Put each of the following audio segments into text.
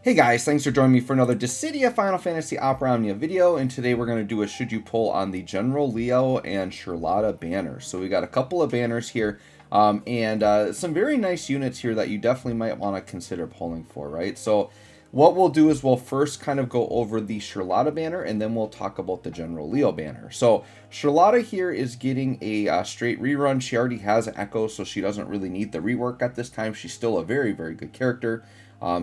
Hey guys, thanks for joining me for another Dissidia Final Fantasy Opera Omnia video, and today we're going to do a Should You Pull on the General Leo and Sherlotta banners. So we got a couple of banners here, and some very nice units here that you definitely might want to consider pulling for, right? So what we'll do is we'll first kind of go over the Sherlotta banner, and then we'll talk about the General Leo banner. So Sherlotta here is getting a straight rerun. She already has Echo, so she doesn't really need the rework at this time. She's still a very, very good character.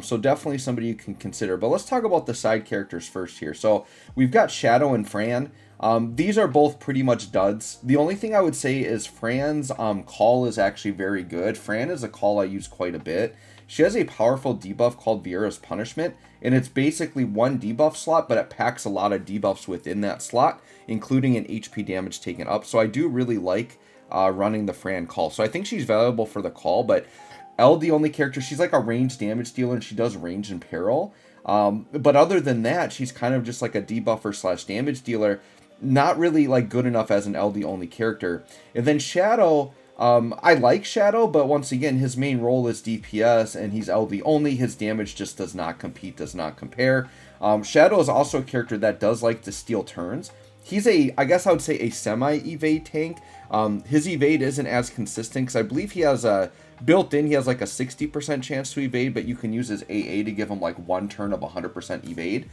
So definitely somebody you can consider. But let's talk about the side characters first here. So we've got Shadow and Fran. These are both pretty much duds. The only thing I would say is Fran's call is actually very good. Fran is a call I use quite a bit. She has a powerful debuff called Viera's Punishment, and it's basically one debuff slot, but it packs a lot of debuffs within that slot, including an HP damage taken up. So I do really like running the Fran call. So I think she's valuable for the call, but LD only character, she's like a ranged damage dealer, and she does range and peril. But other than that, she's kind of just like a debuffer slash damage dealer. Not really like good enough as an LD only character. And then Shadow, I like Shadow, but once again, his main role is DPS, and he's LD only. His damage just does not compete, does not compare. Shadow is also a character that does like to steal turns. He's I guess I would say a semi-evade tank. His evade isn't as consistent, because I believe he has built in, he has like a 60% chance to evade, but you can use his AA to give him like one turn of 100% evade.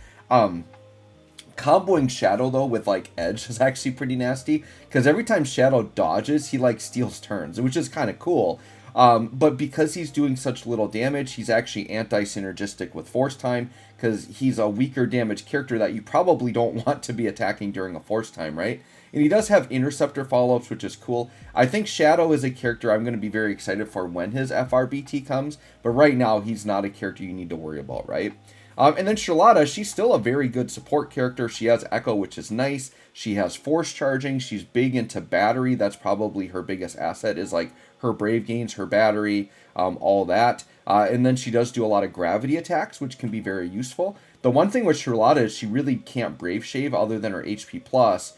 Comboing Shadow though with like Edge is actually pretty nasty, because every time Shadow dodges, he like steals turns, which is kind of cool. But because he's doing such little damage, he's actually anti-synergistic with Force Time, because he's a weaker damage character that you probably don't want to be attacking during a Force Time, right? And he does have Interceptor follow-ups, which is cool. I think Shadow is a character I'm going to be very excited for when his FRBT comes, but right now he's not a character you need to worry about, right? And then Sherlotta, she's still a very good support character. She has Echo, which is nice. She has Force Charging. She's big into battery. That's probably her biggest asset, is like her Brave gains, her battery, all that. And then she does do a lot of gravity attacks, which can be very useful. The one thing with Sherlotta is she really can't Brave Shave other than her HP+,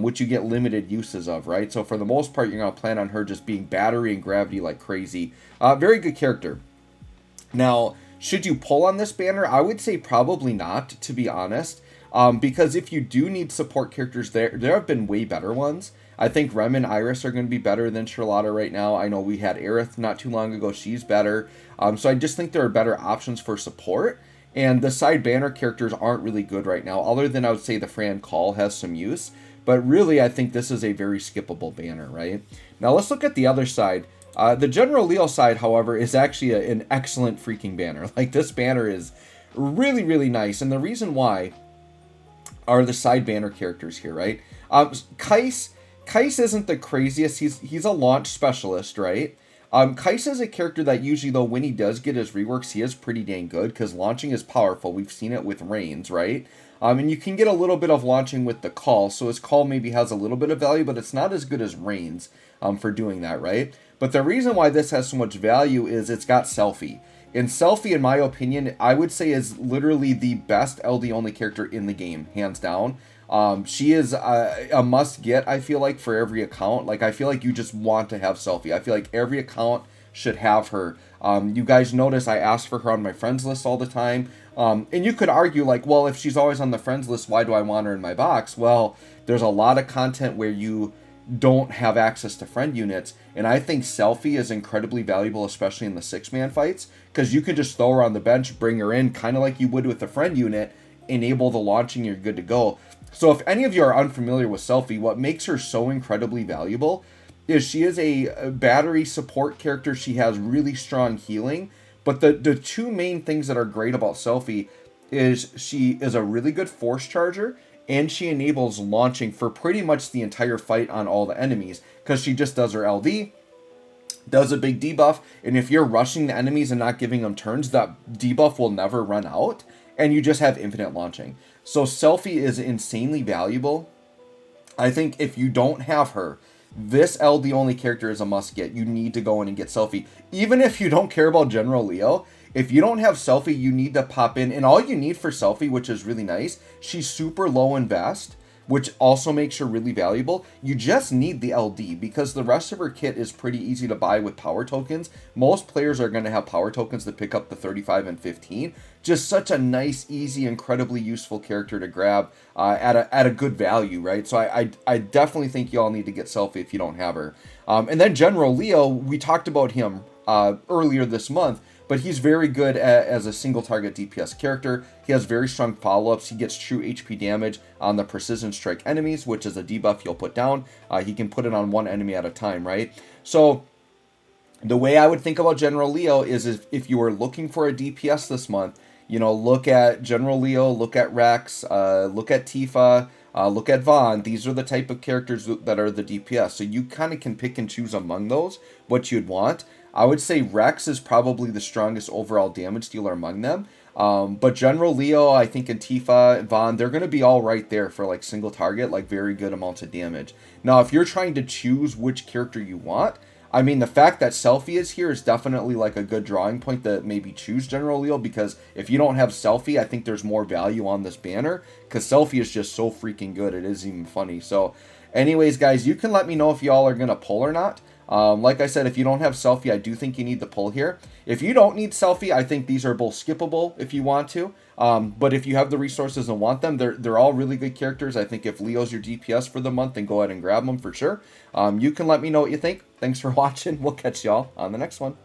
which you get limited uses of, right? So for the most part, you're going to plan on her just being battery and gravity like crazy. Very good character. Now, should you pull on this banner? I would say probably not, to be honest. Because if you do need support characters, there have been way better ones. I think Rem and Iris are going to be better than Sherlotta right now. I know we had Aerith not too long ago. She's better. So I just think there are better options for support. And the side banner characters aren't really good right now, other than I would say the Fran Call has some use. But really, I think this is a very skippable banner, right? Now let's look at the other side. The General Leo side, however, is actually an excellent freaking banner. Like, this banner is really, really nice. And the reason why are the side banner characters here, right? Kais isn't the craziest. He's a launch specialist, right? Kais is a character that usually, though, when he does get his reworks, he is pretty dang good, because launching is powerful. We've seen it with Reigns, right? And you can get a little bit of launching with the call, so his call maybe has a little bit of value, but it's not as good as Reigns for doing that, right? But the reason why this has so much value is it's got Selfie. And Selfie, in my opinion, I would say is literally the best LD-only character in the game, hands down. She is a must-get, I feel like, for every account. Like, I feel like you just want to have Selfie. I feel like every account should have her. You guys notice I ask for her on my friends list all the time. And you could argue, like, well, if she's always on the friends list, why do I want her in my box? Well, there's a lot of content where you don't have access to friend units, and I think Selfie is incredibly valuable, especially in the 6-man fights, because you can just throw her on the bench, bring her in, kind of like you would with a friend unit, enable the launching, you're good to go. So if any of you are unfamiliar with Selfie, what makes her so incredibly valuable is she is a battery support character. She has really strong healing, but the two main things that are great about Selfie is she is a really good force charger, and she enables launching for pretty much the entire fight on all the enemies, because she just does her LD, does a big debuff, and if you're rushing the enemies and not giving them turns, that debuff will never run out, and you just have infinite launching. So Selfie is insanely valuable. I think if you don't have her, this LD only character is a must get. You need to go in and get Selfie. Even if you don't care about General Leo, if you don't have Selfie, you need to pop in. And all you need for Selfie, which is really nice, she's super low invest. which also makes her really valuable. You just need the LD because the rest of her kit is pretty easy to buy with power tokens. Most players are going to have power tokens to pick up the 35 and 15. Just such a nice, easy, incredibly useful character to grab at a good value, right? So I definitely think y'all need to get Selfie if you don't have her. And then General Leo, we talked about him earlier this month, but he's very good as a single target DPS character. He has very strong follow-ups. He gets true HP damage on the precision strike enemies, which is a debuff you'll put down. He can put it on one enemy at a time, right? So the way I would think about General Leo is if you were looking for a DPS this month, you know, look at General Leo, look at Rex, look at Tifa, look at Vaughn. These are the type of characters that are the DPS. So you kind of can pick and choose among those what you'd want. I would say Rex is probably the strongest overall damage dealer among them. But General Leo, I think, and Tifa, Vaughn, they're going to be all right there for like single target, like very good amounts of damage. Now, if you're trying to choose which character you want, I mean, the fact that Selfie is here is definitely like a good drawing point to maybe choose General Leo, because if you don't have Selfie, I think there's more value on this banner, because Selfie is just so freaking good. It is even funny. So anyways, guys, you can let me know if y'all are going to pull or not. Like I said, if you don't have Selfie, I do think you need the pull here. If you don't need Selfie, I think these are both skippable if you want to. But if you have the resources and want them, they're all really good characters. I think if Leo's your DPS for the month, then go ahead and grab them for sure. You can let me know what you think. Thanks for watching. We'll catch y'all on the next one.